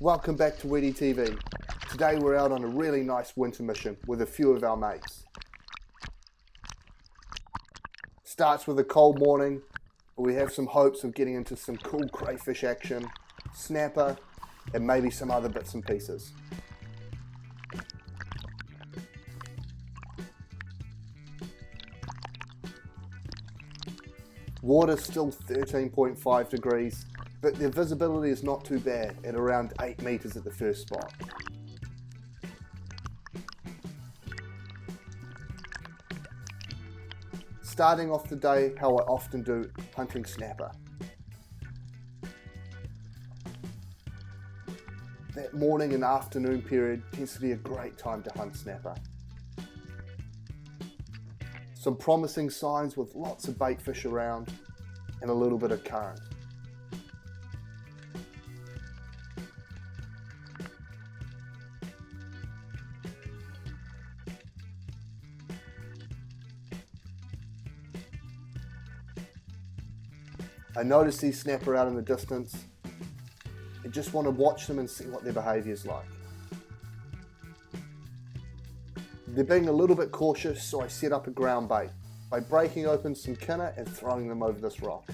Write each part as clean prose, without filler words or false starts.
Welcome back to Weedy TV. Today we're out on a really nice winter mission with a few of our mates. Starts with a cold morning, but we have some hopes of getting into some cool crayfish action, snapper, and maybe some other bits and pieces. Water's still 13.5 degrees, but the visibility is not too bad at around 8 meters at the first spot. Starting off the day how I often do, hunting snapper. That morning and afternoon period tends to be a great time to hunt snapper. Some promising signs with lots of bait fish around and a little bit of current. I notice these snapper out in the distance and just want to watch them and see what their behaviour is like. They're being a little bit cautious, so I set up a ground bait by breaking open some kinner and throwing them over this rock.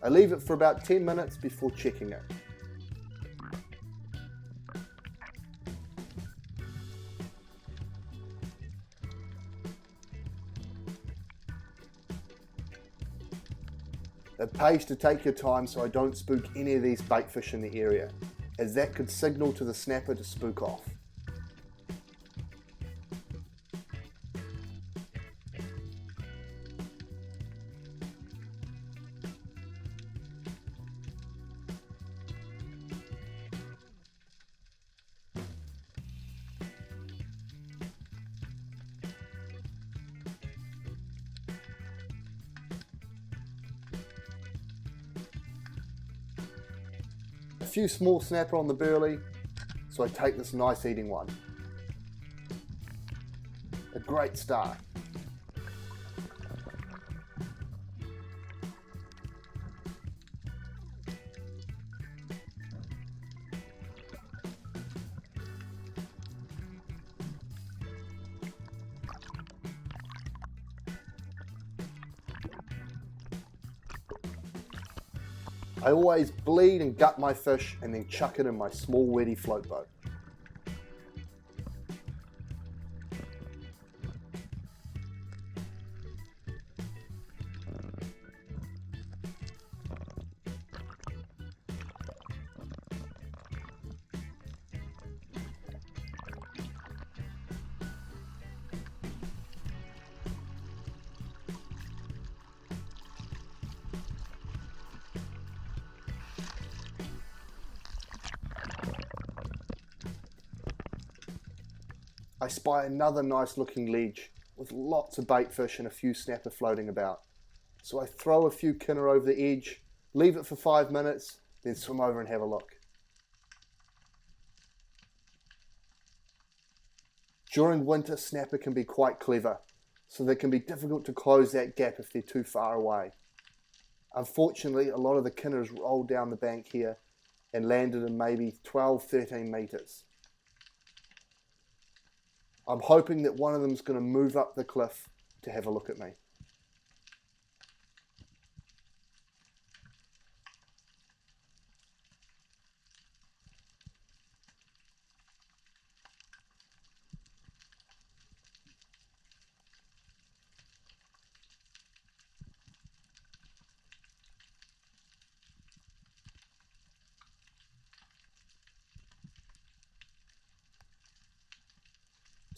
I leave it for about 10 minutes before checking it. It pays to take your time so I don't spook any of these bait fish in the area, as that could signal to the snapper to spook off. A few small snapper on the burley, so I take this nice eating one. A great start. I always bleed and gut my fish and then chuck it in my small weedy float boat. I spy another nice looking ledge with lots of bait fish and a few snapper floating about. So I throw a few kinner over the edge, leave it for 5 minutes, then swim over and have a look. During winter, snapper can be quite clever, so they can be difficult to close that gap if they're too far away. Unfortunately, a lot of the kinner has rolled down the bank here and landed in maybe 12-13 meters. I'm hoping that one of them is going to move up the cliff to have a look at me.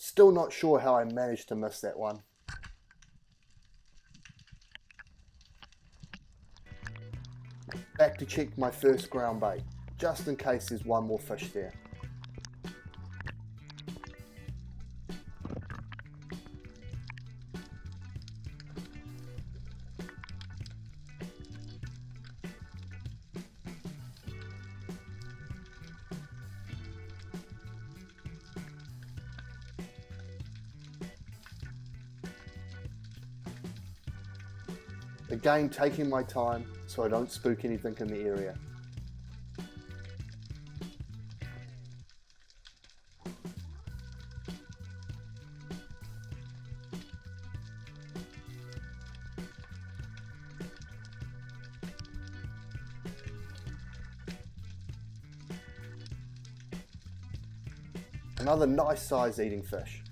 Still not sure how I managed to miss that one. Back to check my first ground bait, just in case there's one more fish there. Again, taking my time so I don't spook anything in the area. Another nice size eating fish.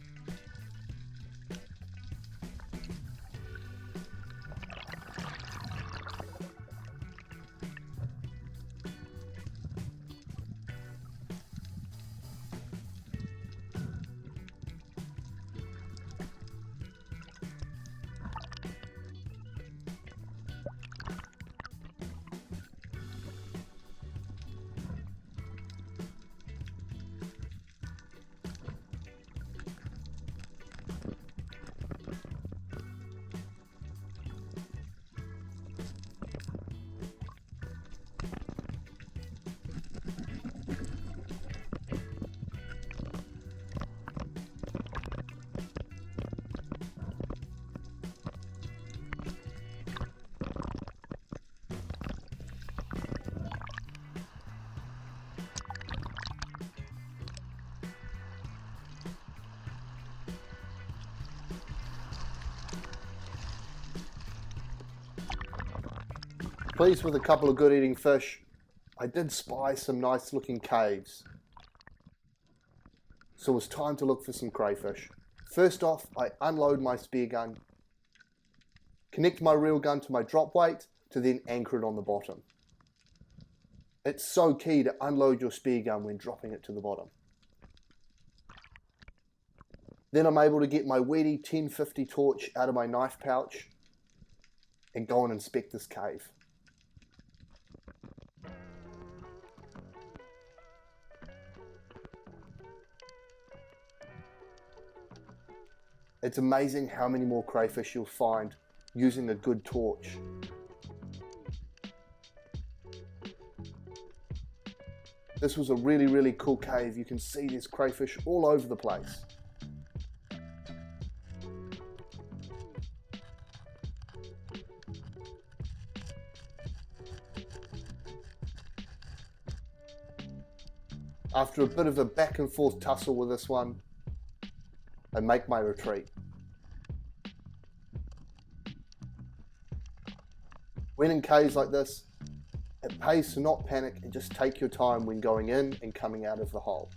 Pleased with a couple of good eating fish, I did spy some nice looking caves. So it was time to look for some crayfish. First off, I unload my spear gun, connect my reel gun to my drop weight to then anchor it on the bottom. It's so key to unload your spear gun when dropping it to the bottom. Then I'm able to get my Weedy 1050 torch out of my knife pouch and go and inspect this cave. It's amazing how many more crayfish you'll find using a good torch. This was a really cool cave. You can see there's crayfish all over the place. After a bit of a back and forth tussle with this one, I make my retreat. When in caves like this, it pays to not panic and just take your time when going in and coming out of the hole.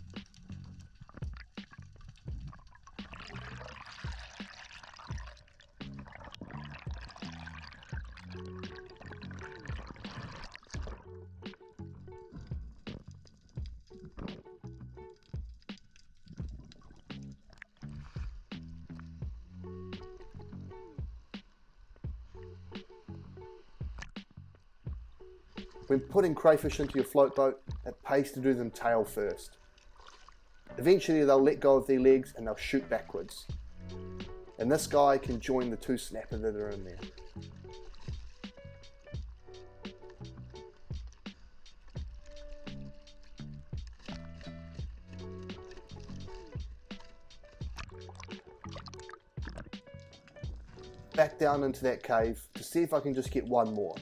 When putting crayfish into your float boat, it pays to do them tail first. Eventually they'll let go of their legs and they'll shoot backwards. And this guy can join the two snapper that are in there. Back down into that cave to see if I can just get one more.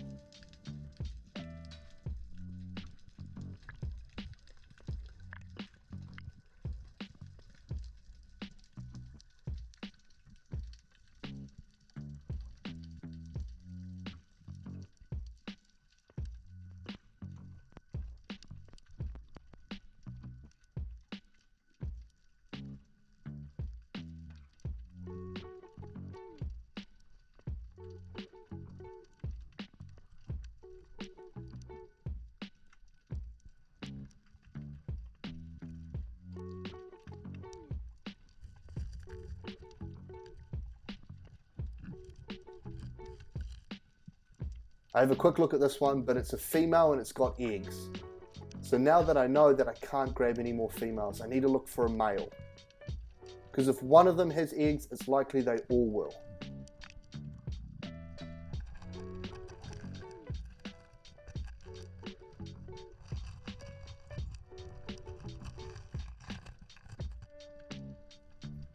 I have a quick look at this one, but it's a female and it's got eggs. So now that I know that I can't grab any more females, I need to look for a male. Because if one of them has eggs, it's likely they all will.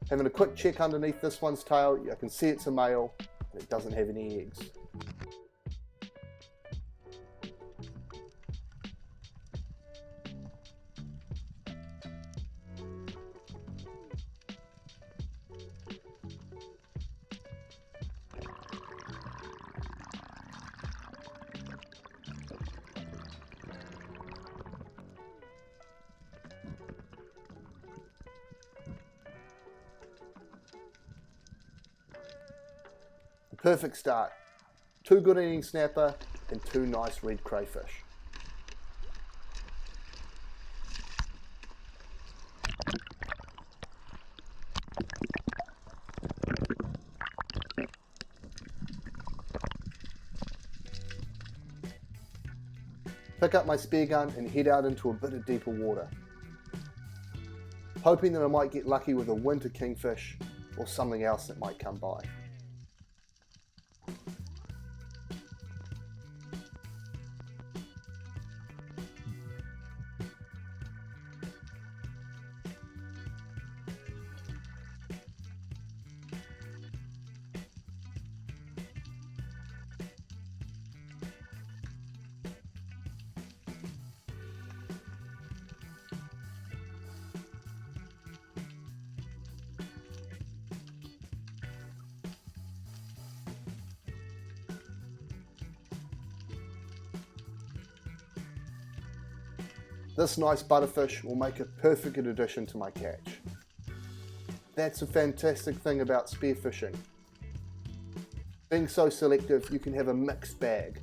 Having a quick check underneath this one's tail, I can see it's a male and it doesn't have any eggs. Perfect start. 2 good eating snapper and 2 nice red crayfish. Pick up my spear gun and head out into a bit of deeper water, hoping that I might get lucky with a winter kingfish or something else that might come by. This nice butterfish will make a perfect addition to my catch. That's a fantastic thing about spearfishing. Being so selective, you can have a mixed bag.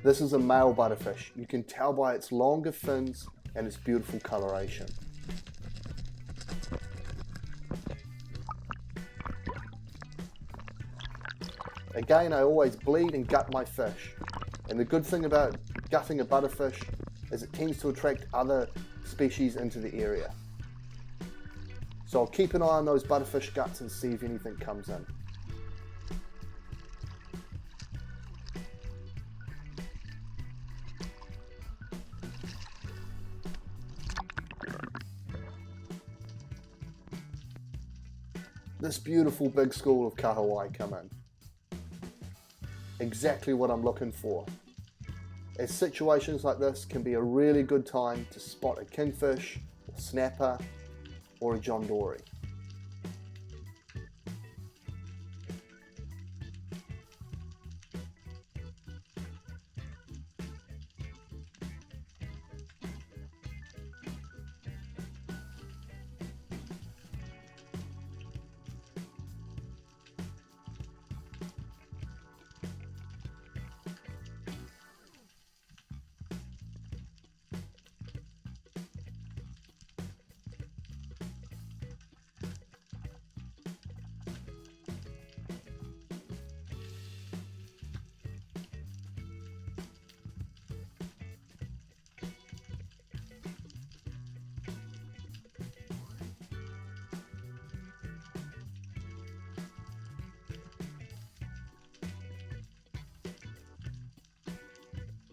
This is a male butterfish. You can tell by its longer fins and its beautiful coloration. Again, I always bleed and gut my fish. And the good thing about gutting a butterfish is it tends to attract other species into the area. So I'll keep an eye on those butterfish guts and see if anything comes in. This beautiful big school of kahawai come in. Exactly what I'm looking for. As situations like this can be a really good time to spot a kingfish, or snapper, or a John Dory.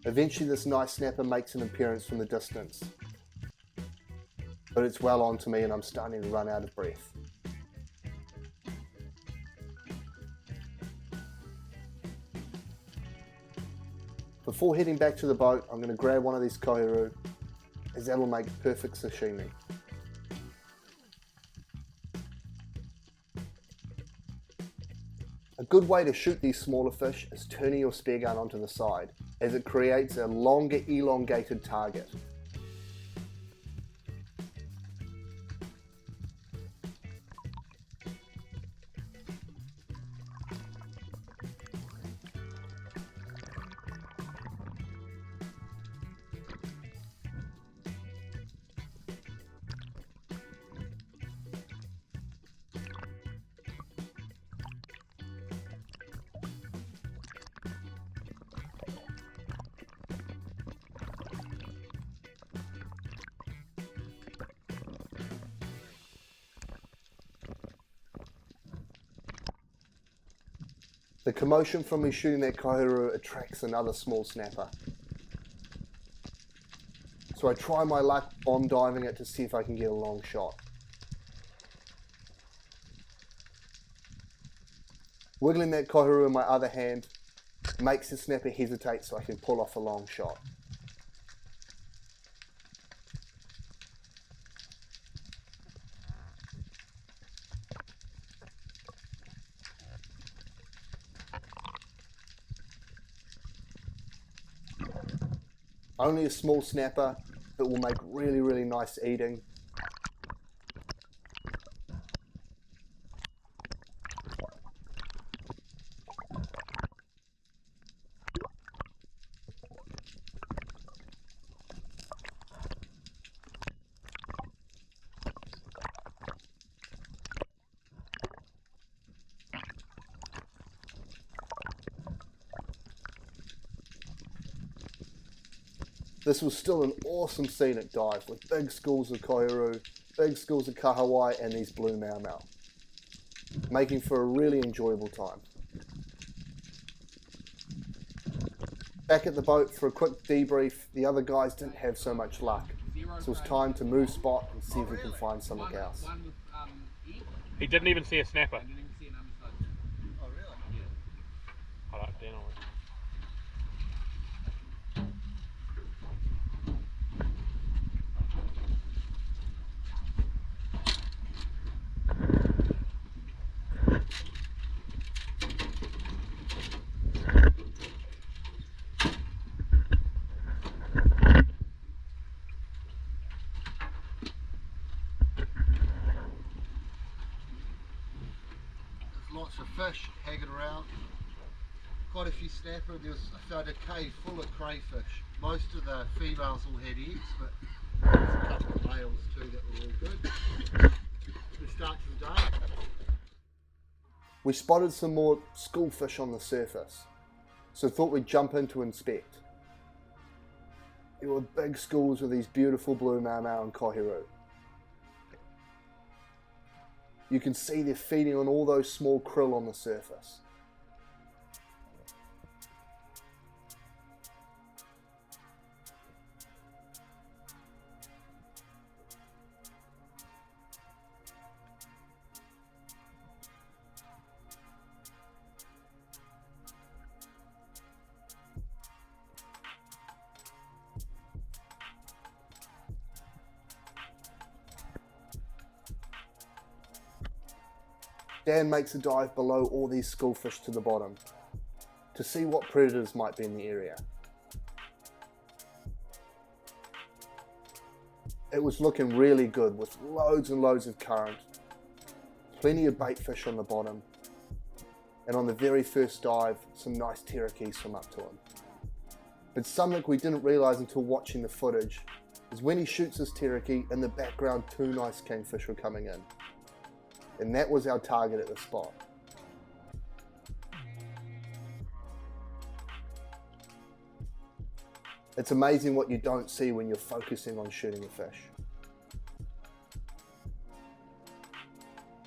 Eventually this nice snapper makes an appearance from the distance, but it's well on to me and I'm starting to run out of breath. Before heading back to the boat, I'm going to grab one of these kohiru, as that will make perfect sashimi. A good way to shoot these smaller fish is turning your spear gun onto the side, as it creates a longer elongated target. The commotion from me shooting that kohiru attracts another small snapper. So I try my luck bomb diving it to see if I can get a long shot. Wiggling that kohiru in my other hand makes the snapper hesitate so I can pull off a long shot. Only a small snapper that will make really, really nice eating. This was still an awesome scenic dive with big schools of kohiru, big schools of kahawai and these blue mau, making for a really enjoyable time. Back at the boat for a quick debrief, the other guys didn't have so much luck, so it's time to move spot and see if we can find something else. He didn't even see a snapper. Oh, really? Yeah. I like Dan. Lots of fish hanging around. Quite a few snapper. I found a cave full of crayfish. Most of the females all had eggs, but there's a couple of males too that were all good. We start today. We spotted some more schoolfish on the surface, so thought we'd jump in to inspect. There were big schools with these beautiful blue mau and kohiru. You can see they're feeding on all those small krill on the surface. Dan makes a dive below all these schoolfish to the bottom to see what predators might be in the area. It was looking really good with loads and loads of current, plenty of bait fish on the bottom, and on the very first dive, some nice Tarakihi swim up to him. But something we didn't realise until watching the footage is when he shoots his Tarakihi, in the background 2 nice kingfish were coming in. And that was our target at the spot. It's amazing what you don't see when you're focusing on shooting a fish.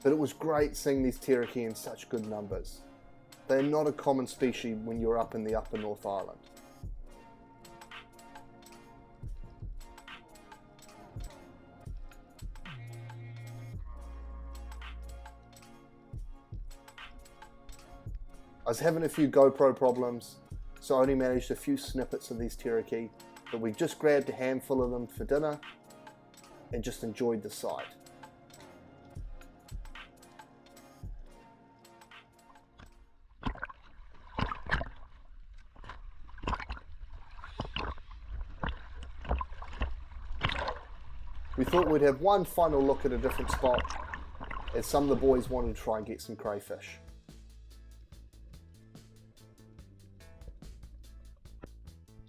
But it was great seeing these Tarakihi in such good numbers. They're not a common species when you're up in the upper North Island. I was having a few GoPro problems, so I only managed a few snippets of these Tarakihi, but we just grabbed a handful of them for dinner and just enjoyed the sight. We thought we'd have one final look at a different spot, as some of the boys wanted to try and get some crayfish.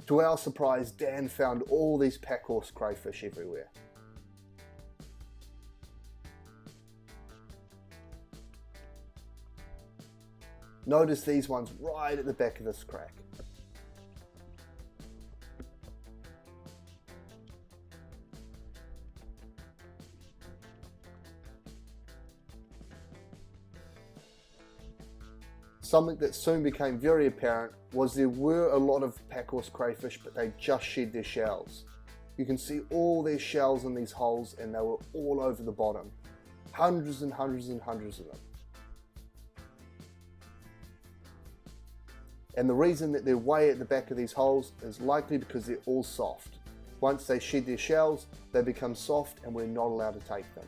To our surprise, Dan found all these Packhorse crayfish everywhere. Notice these ones right at the back of this crack. Something that soon became very apparent was there were a lot of Packhorse crayfish, but they just shed their shells. You can see all their shells in these holes, and they were all over the bottom. Hundreds and hundreds and hundreds of them. And the reason that they're way at the back of these holes is likely because they're all soft. Once they shed their shells, they become soft and we're not allowed to take them.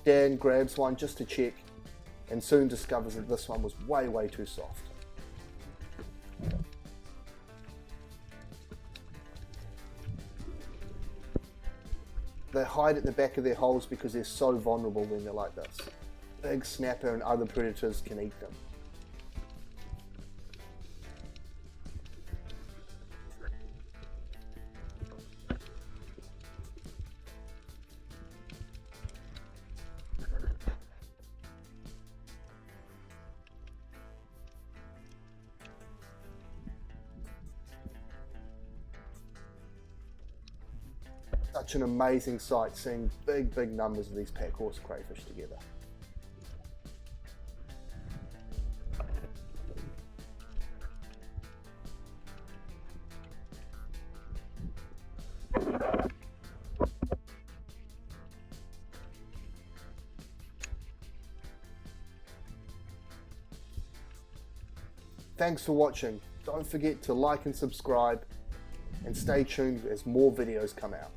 Dan grabs one just to check and soon discovers that this one was way too soft. They hide at the back of their holes because they're so vulnerable when they're like this. Big snapper and other predators can eat them. Such an amazing sight seeing big numbers of these Packhorse crayfish together. Thanks for watching. Don't forget to like and subscribe, and stay tuned as more videos come out.